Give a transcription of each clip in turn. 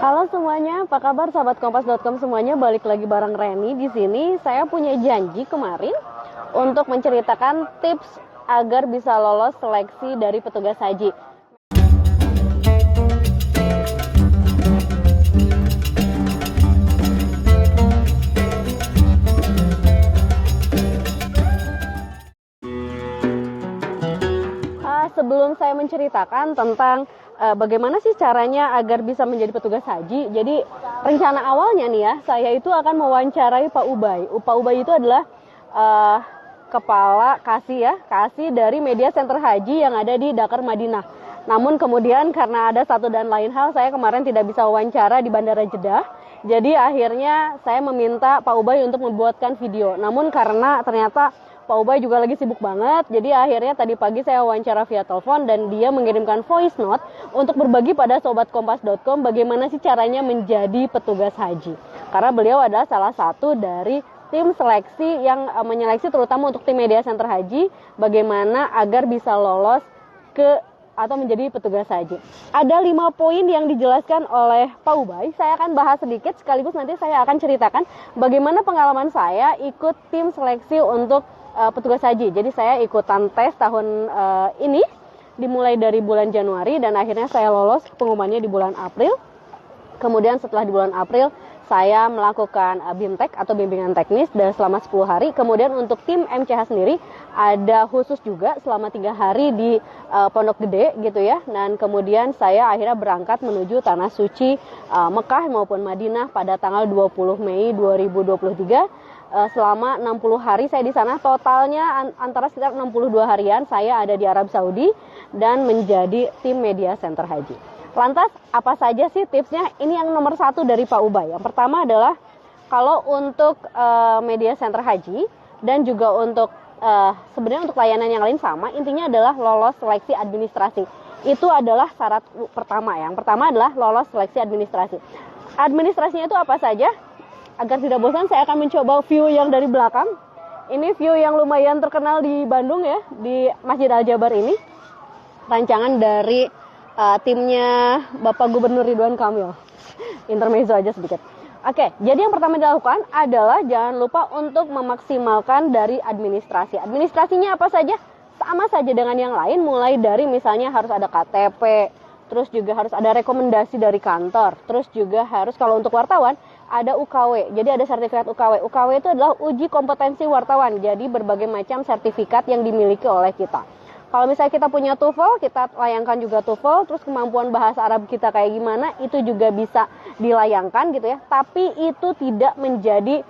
Halo semuanya, apa kabar sahabat kompas.com semuanya? Balik lagi bareng Reni di sini. Saya punya janji kemarin untuk menceritakan tips agar bisa lolos seleksi dari petugas haji. Sebelum saya menceritakan tentang bagaimana sih caranya agar bisa menjadi petugas haji, jadi rencana awalnya nih ya, saya itu akan mewawancarai Pak Ubay. Pak Ubay itu adalah kepala kasih dari media center haji yang ada di Dakar, Madinah. Namun kemudian karena ada satu dan lain hal, saya kemarin tidak bisa wawancara di Bandara Jeddah. Jadi akhirnya saya meminta Pak Ubay untuk membuatkan video. Namun karena ternyata Pak Ubay juga lagi sibuk banget, jadi akhirnya tadi pagi saya wawancara via telepon dan dia mengirimkan voice note untuk berbagi pada sobat kompas.com bagaimana sih caranya menjadi petugas haji. Karena beliau adalah salah satu dari tim seleksi yang menyeleksi terutama untuk tim media center haji bagaimana agar bisa lolos atau menjadi petugas haji. Ada 5 poin yang dijelaskan oleh Pak Ubay. Saya akan bahas sedikit sekaligus nanti saya akan ceritakan bagaimana pengalaman saya ikut tim seleksi untuk petugas haji. Jadi saya ikutan tes tahun ini dimulai dari bulan Januari dan akhirnya saya lolos, pengumumannya di bulan April. Kemudian setelah di bulan April saya melakukan BIMTEK atau bimbingan teknis dan selama 10 hari. Kemudian untuk tim MCH sendiri ada khusus juga selama 3 hari di Pondok Gede gitu ya. Dan kemudian saya akhirnya berangkat menuju Tanah Suci Mekah maupun Madinah pada tanggal 20 Mei 2023. Selama 60 hari saya di sana, totalnya antara sekitar 62 harian saya ada di Arab Saudi dan menjadi tim media center haji. Lantas apa saja sih tipsnya? Ini yang nomor 1 dari Pak Ubay. Yang pertama adalah kalau untuk media center haji dan juga untuk sebenarnya untuk layanan yang lain sama, intinya adalah lolos seleksi administrasi. Itu adalah syarat pertama. Yang pertama adalah lolos seleksi administrasi. Administrasinya itu apa saja? Agar tidak bosan, saya akan mencoba view yang dari belakang. Ini view yang lumayan terkenal di Bandung ya, di Masjid Al-Jabar ini. Rancangan dari timnya Bapak Gubernur Ridwan Kamil. Intermezzo aja sedikit. Oke, jadi yang pertama dilakukan adalah jangan lupa untuk memaksimalkan dari administrasi. Administrasinya apa saja? Sama saja dengan yang lain, mulai dari misalnya harus ada KTP, terus juga harus ada rekomendasi dari kantor, terus juga harus kalau untuk wartawan ada UKW, jadi ada sertifikat UKW. UKW itu adalah uji kompetensi wartawan, jadi berbagai macam sertifikat yang dimiliki oleh kita. Kalau misalnya kita punya TOEFL, kita layangkan juga TOEFL, terus kemampuan bahasa Arab kita kayak gimana, itu juga bisa dilayangkan gitu ya. Tapi itu tidak menjadi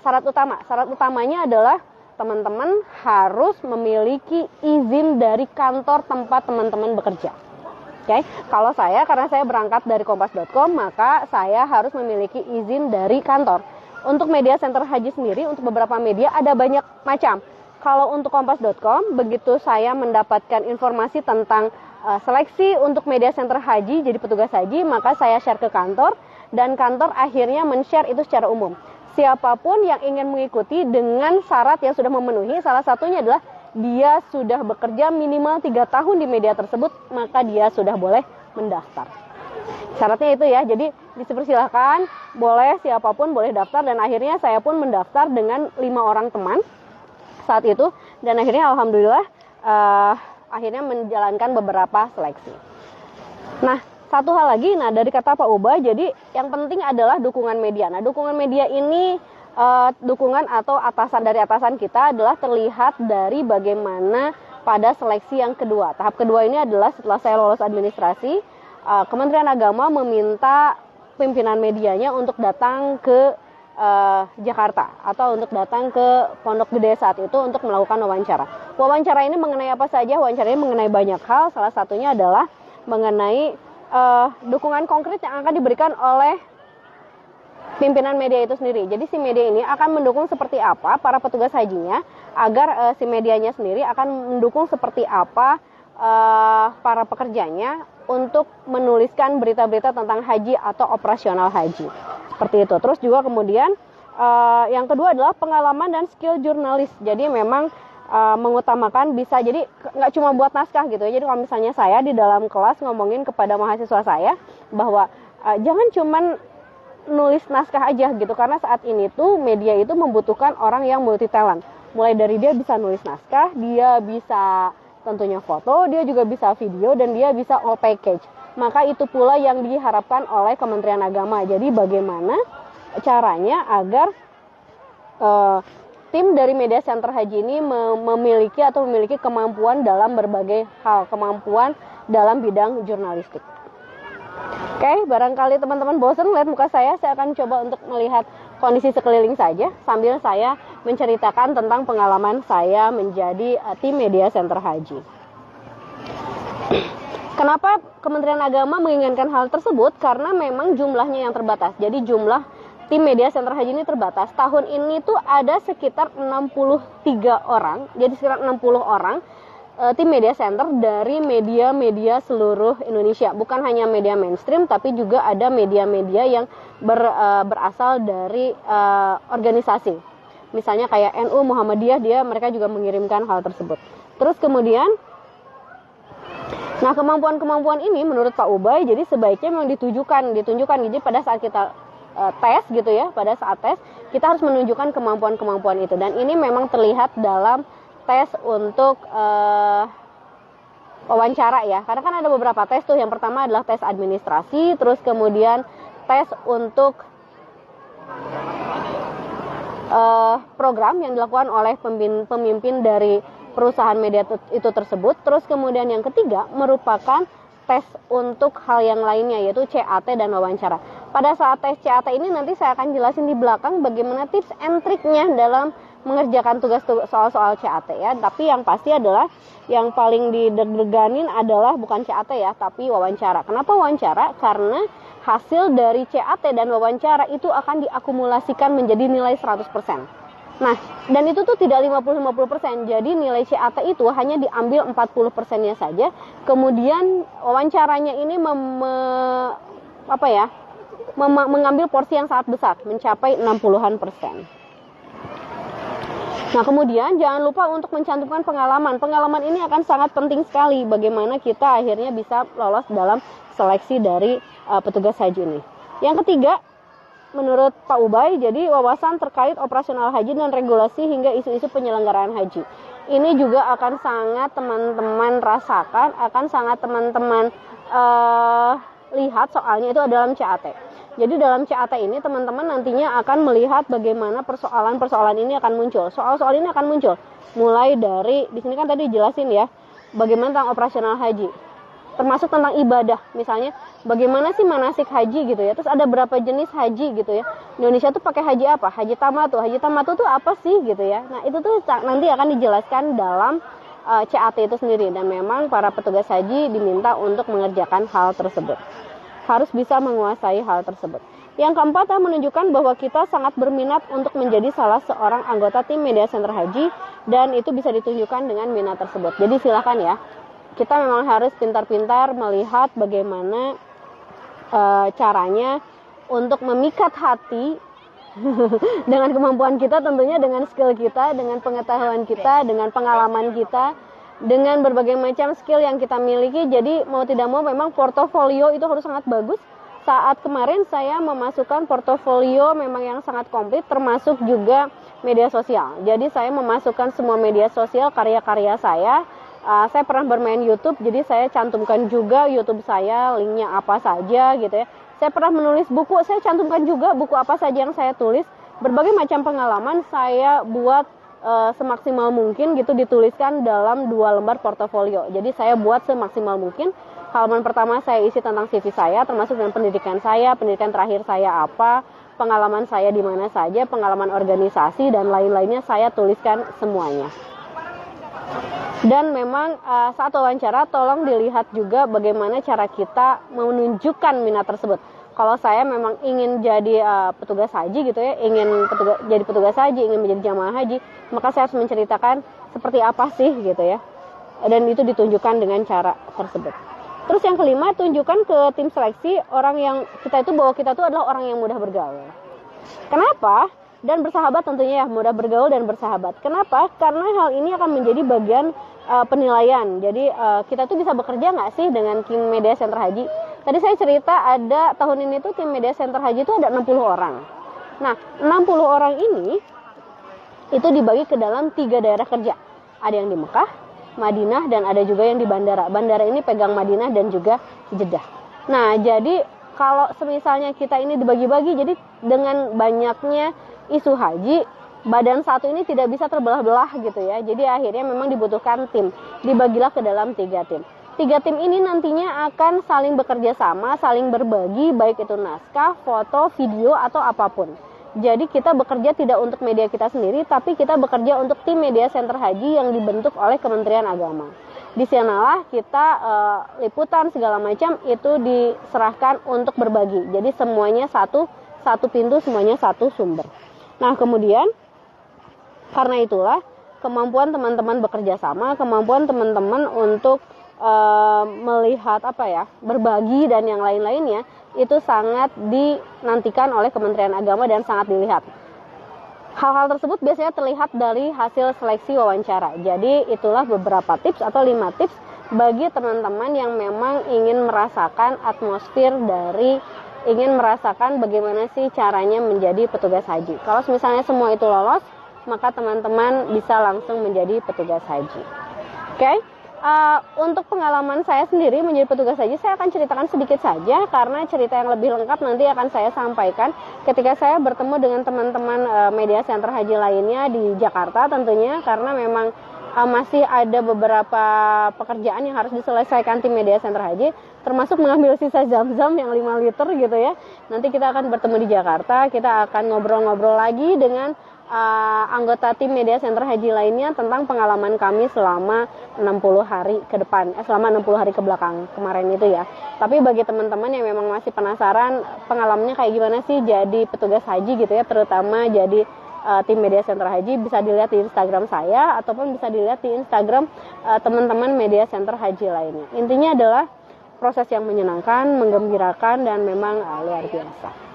syarat utama. Syarat utamanya adalah teman-teman harus memiliki izin dari kantor tempat teman-teman bekerja. Oke, kalau karena saya berangkat dari kompas.com, maka saya harus memiliki izin dari kantor. Untuk media center haji sendiri, untuk beberapa media ada banyak macam. Kalau untuk kompas.com, begitu saya mendapatkan informasi tentang seleksi untuk media center haji, jadi petugas haji, maka saya share ke kantor, dan kantor akhirnya men-share itu secara umum. Siapapun yang ingin mengikuti dengan syarat yang sudah memenuhi, salah satunya adalah dia sudah bekerja minimal 3 tahun di media tersebut, maka dia sudah boleh mendaftar. Syaratnya itu ya, jadi dipersilakan, boleh siapapun boleh daftar, dan akhirnya saya pun mendaftar dengan 5 orang teman saat itu, dan akhirnya alhamdulillah akhirnya menjalankan beberapa seleksi. Nah, satu hal lagi, dari kata Pak Ubay, jadi yang penting adalah dukungan media. Nah, dukungan media ini dukungan atau dari atasan kita adalah terlihat dari bagaimana pada seleksi yang kedua. Tahap kedua ini adalah setelah saya lolos administrasi, Kementerian Agama meminta pimpinan medianya untuk datang ke Jakarta atau untuk datang ke Pondok Gede saat itu untuk melakukan wawancara. Wawancara ini mengenai apa saja? Wawancara ini mengenai banyak hal. Salah satunya adalah mengenai dukungan konkret yang akan diberikan oleh pimpinan media itu sendiri. Jadi si media ini akan mendukung seperti apa para petugas hajinya, agar si medianya sendiri akan mendukung seperti apa para pekerjanya untuk menuliskan berita-berita tentang haji atau operasional haji. Seperti itu. Terus juga kemudian yang kedua adalah pengalaman dan skill jurnalis. Jadi memang mengutamakan bisa, jadi nggak cuma buat naskah gitu ya. Jadi kalau misalnya saya di dalam kelas ngomongin kepada mahasiswa saya bahwa jangan cuman nulis naskah aja gitu, karena saat ini tuh media itu membutuhkan orang yang multi talent. Mulai dari dia bisa nulis naskah, dia bisa tentunya foto, dia juga bisa video, dan dia bisa all package. Maka itu pula yang diharapkan oleh Kementerian Agama. Jadi bagaimana caranya agar tim dari Media Center Haji ini memiliki kemampuan dalam berbagai hal, kemampuan dalam bidang jurnalistik. Oke, barangkali teman-teman bosan lihat muka saya akan coba untuk melihat kondisi sekeliling saja sambil saya menceritakan tentang pengalaman saya menjadi tim Media Center Haji. Kenapa Kementerian Agama menginginkan hal tersebut? Karena memang jumlahnya yang terbatas. Jadi jumlah tim Media Center Haji ini terbatas. Tahun ini tuh ada sekitar 63 orang, jadi sekitar 60 orang tim media center dari media-media seluruh Indonesia. Bukan hanya media mainstream, tapi juga ada media-media yang berasal dari organisasi. Misalnya kayak NU, Muhammadiyah, mereka juga mengirimkan hal tersebut. Terus kemudian, nah kemampuan-kemampuan ini menurut Pak Ubay, jadi sebaiknya memang ditunjukkan. Jadi pada saat kita tes gitu ya, pada saat tes kita harus menunjukkan kemampuan-kemampuan itu. Dan ini memang terlihat dalam tes untuk wawancara ya, karena kan ada beberapa tes tuh. Yang pertama adalah tes administrasi, terus kemudian tes untuk program yang dilakukan oleh pemimpin dari perusahaan media itu tersebut. Terus kemudian yang ketiga merupakan tes untuk hal yang lainnya, yaitu CAT dan wawancara. Pada saat tes CAT ini nanti saya akan jelasin di belakang bagaimana tips and triknya dalam mengerjakan tugas soal-soal CAT ya. Tapi yang pasti adalah yang paling dideg-deganin adalah bukan CAT ya, tapi wawancara. Kenapa wawancara? Karena hasil dari CAT dan wawancara itu akan diakumulasikan menjadi nilai 100%. Nah, dan itu tuh tidak 50-50%. Jadi nilai CAT itu hanya diambil 40%-nya saja. Kemudian wawancaranya ini mengambil porsi yang sangat besar, mencapai 60-an%. Nah, kemudian jangan lupa untuk mencantumkan pengalaman. Pengalaman ini akan sangat penting sekali bagaimana kita akhirnya bisa lolos dalam seleksi dari petugas haji ini. Yang ketiga, menurut Pak Ubay, jadi wawasan terkait operasional haji dan regulasi hingga isu-isu penyelenggaraan haji. Ini juga akan sangat teman-teman rasakan, akan sangat teman-teman lihat soalnya itu dalam CAT. Jadi dalam CAT ini teman-teman nantinya akan melihat bagaimana persoalan-persoalan ini akan muncul. Soal-soal ini akan muncul mulai dari, di sini kan tadi jelasin ya, bagaimana tentang operasional haji. Termasuk tentang ibadah, misalnya bagaimana sih manasik haji gitu ya. Terus ada berapa jenis haji gitu ya. Indonesia tuh pakai haji apa? Haji tamatu. Haji tamatu tuh apa sih gitu ya. Nah, itu tuh nanti akan dijelaskan dalam CAT itu sendiri, dan memang para petugas haji diminta untuk mengerjakan hal tersebut. Harus bisa menguasai hal tersebut. Yang keempat, menunjukkan bahwa kita sangat berminat untuk menjadi salah seorang anggota tim Media Center Haji, dan itu bisa ditunjukkan dengan minat tersebut. Jadi silakan ya, kita memang harus pintar-pintar melihat bagaimana caranya untuk memikat hati dengan kemampuan kita, tentunya dengan skill kita, dengan pengetahuan kita, dengan pengalaman kita, dengan berbagai macam skill yang kita miliki. Jadi mau tidak mau memang portofolio itu harus sangat bagus. Saat kemarin saya memasukkan portofolio memang yang sangat komplit, termasuk juga media sosial. Jadi saya memasukkan semua media sosial, karya-karya saya. Saya pernah bermain YouTube, jadi saya cantumkan juga YouTube saya, linknya apa saja gitu ya. Saya pernah menulis buku, saya cantumkan juga buku apa saja yang saya tulis. Berbagai macam pengalaman saya buat semaksimal mungkin gitu, dituliskan dalam 2 lembar portofolio. Jadi saya buat semaksimal mungkin. Halaman pertama saya isi tentang CV saya, termasuk dengan pendidikan saya, pendidikan terakhir saya apa, pengalaman saya di mana saja, pengalaman organisasi dan lain-lainnya saya tuliskan semuanya. Dan memang saat wawancara tolong dilihat juga bagaimana cara kita menunjukkan minat tersebut. Kalau saya memang ingin jadi petugas haji gitu ya, jadi petugas haji, ingin menjadi jamaah haji, maka saya harus menceritakan seperti apa sih gitu ya. Dan itu ditunjukkan dengan cara tersebut. Terus yang kelima, tunjukkan ke tim seleksi bahwa kita itu adalah orang yang mudah bergaul. Kenapa? Dan bersahabat tentunya ya, mudah bergaul dan bersahabat. Kenapa? Karena hal ini akan menjadi bagian penilaian. Jadi kita tuh bisa bekerja nggak sih dengan tim Media Center Haji? Tadi saya cerita ada tahun ini tuh tim Media Center Haji itu ada 60 orang. Nah, 60 orang ini itu dibagi ke dalam 3 daerah kerja. Ada yang di Mekah, Madinah, dan ada juga yang di bandara. Bandara ini pegang Madinah dan juga Jeddah. Nah, jadi kalau semisalnya kita ini dibagi-bagi, jadi dengan banyaknya isu haji, badan satu ini tidak bisa terbelah-belah gitu ya. Jadi akhirnya memang dibutuhkan tim. Dibagilah ke dalam 3 tim. 3 tim ini nantinya akan saling bekerja sama, saling berbagi, baik itu naskah, foto, video, atau apapun. Jadi kita bekerja tidak untuk media kita sendiri, tapi kita bekerja untuk tim Media Center Haji yang dibentuk oleh Kementerian Agama. Di sanalah kita liputan segala macam itu diserahkan untuk berbagi. Jadi semuanya satu pintu, semuanya satu sumber. Nah, kemudian karena itulah kemampuan teman-teman bekerja sama, kemampuan teman-teman untuk melihat berbagi dan yang lain-lainnya itu sangat dinantikan oleh Kementerian Agama dan sangat dilihat. Hal-hal tersebut biasanya terlihat dari hasil seleksi wawancara. Jadi itulah beberapa tips atau 5 tips bagi teman-teman yang memang ingin merasakan atmosfer ingin merasakan bagaimana sih caranya menjadi petugas haji. Kalau misalnya semua itu lolos, maka teman-teman bisa langsung menjadi petugas haji. Oke? Untuk pengalaman saya sendiri menjadi petugas haji, saya akan ceritakan sedikit saja karena cerita yang lebih lengkap nanti akan saya sampaikan ketika saya bertemu dengan teman-teman Media Center Haji lainnya di Jakarta tentunya, karena memang masih ada beberapa pekerjaan yang harus diselesaikan tim Media Center Haji, termasuk mengambil sisa zam-zam yang 5 liter gitu ya. Nanti kita akan bertemu di Jakarta, kita akan ngobrol-ngobrol lagi dengan anggota tim Media Center Haji lainnya tentang pengalaman kami selama 60 hari ke depan, selama 60 hari ke belakang kemarin itu ya. Tapi bagi teman-teman yang memang masih penasaran pengalamannya kayak gimana sih jadi petugas haji gitu ya, terutama jadi tim Media Center Haji, bisa dilihat di Instagram saya ataupun bisa dilihat di Instagram teman-teman Media Center Haji lainnya. Intinya adalah proses yang menyenangkan, menggembirakan, dan memang luar biasa.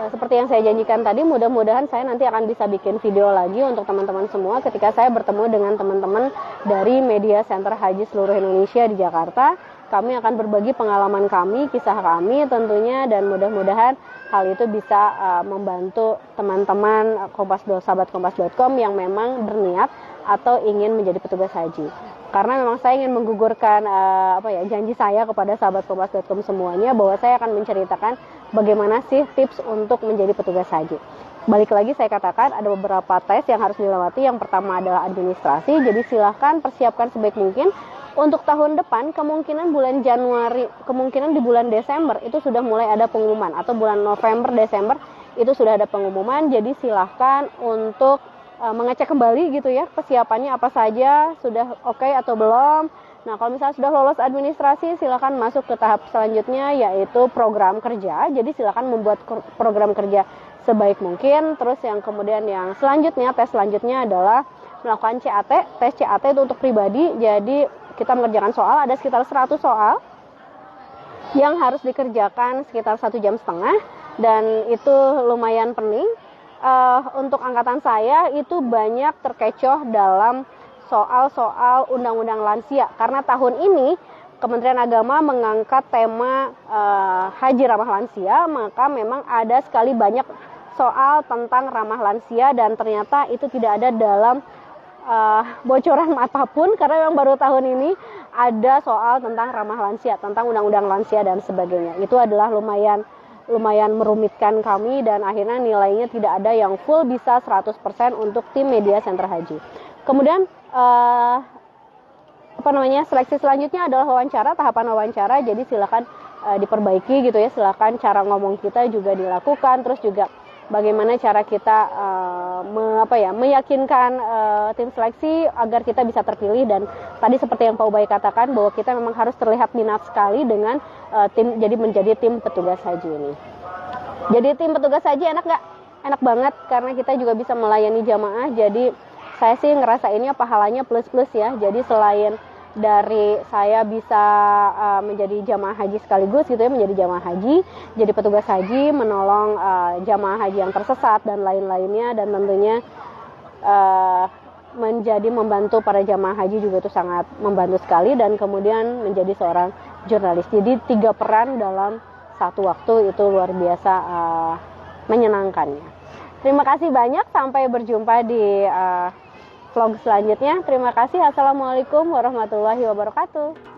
Seperti yang saya janjikan tadi, mudah-mudahan saya nanti akan bisa bikin video lagi untuk teman-teman semua ketika saya bertemu dengan teman-teman dari Media Center Haji seluruh Indonesia di Jakarta. Kami akan berbagi pengalaman kami, kisah kami tentunya, dan mudah-mudahan hal itu bisa membantu teman-teman sahabat kompas.com yang memang berniat atau ingin menjadi petugas haji. Karena memang saya ingin menggugurkan janji saya kepada sahabat kompas.com semuanya bahwa saya akan menceritakan bagaimana sih tips untuk menjadi petugas haji. Balik lagi saya katakan ada beberapa tes yang harus dilewati. Yang pertama adalah administrasi, jadi silahkan persiapkan sebaik mungkin. Untuk tahun depan kemungkinan bulan Januari, kemungkinan di bulan Desember itu sudah mulai ada pengumuman, atau bulan November, Desember itu sudah ada pengumuman. Jadi silahkan untuk mengecek kembali gitu ya, persiapannya apa saja, sudah oke atau belum. Nah, kalau misalnya sudah lolos administrasi, silakan masuk ke tahap selanjutnya, yaitu program kerja. Jadi silakan membuat program kerja sebaik mungkin. Terus yang kemudian yang selanjutnya, tes selanjutnya adalah melakukan CAT. Tes CAT itu untuk pribadi. Jadi kita mengerjakan soal, ada sekitar 100 soal yang harus dikerjakan sekitar 1,5 jam, dan itu lumayan pening. Untuk angkatan saya itu banyak terkecoh dalam soal-soal undang-undang lansia, karena tahun ini Kementerian Agama mengangkat tema haji ramah lansia, maka memang ada sekali banyak soal tentang ramah lansia, dan ternyata itu tidak ada dalam bocoran apapun, karena memang baru tahun ini ada soal tentang ramah lansia, tentang undang-undang lansia dan sebagainya. Itu adalah lumayan merumitkan kami, dan akhirnya nilainya tidak ada yang full bisa 100% untuk tim Media Center Haji. Kemudian seleksi selanjutnya adalah wawancara, tahapan wawancara. Jadi silakan diperbaiki gitu ya, silakan cara ngomong kita juga dilakukan, terus juga bagaimana cara kita meyakinkan tim seleksi agar kita bisa terpilih. Dan tadi seperti yang Pak Ubay katakan bahwa kita memang harus terlihat minat sekali dengan menjadi tim petugas haji ini. Jadi tim petugas haji enak nggak? Enak banget, karena kita juga bisa melayani jamaah. Jadi saya sih ngerasainnya pahalanya plus-plus ya. Jadi selain dari saya bisa menjadi jamaah haji sekaligus gitu ya, menjadi jamaah haji, jadi petugas haji, menolong jamaah haji yang tersesat dan lain-lainnya, dan tentunya menjadi membantu para jamaah haji juga itu sangat membantu sekali, dan kemudian menjadi seorang jurnalis. Jadi 3 peran dalam satu waktu itu luar biasa menyenangkannya. Terima kasih banyak, sampai berjumpa di vlog selanjutnya. Terima kasih. Assalamualaikum warahmatullahi wabarakatuh.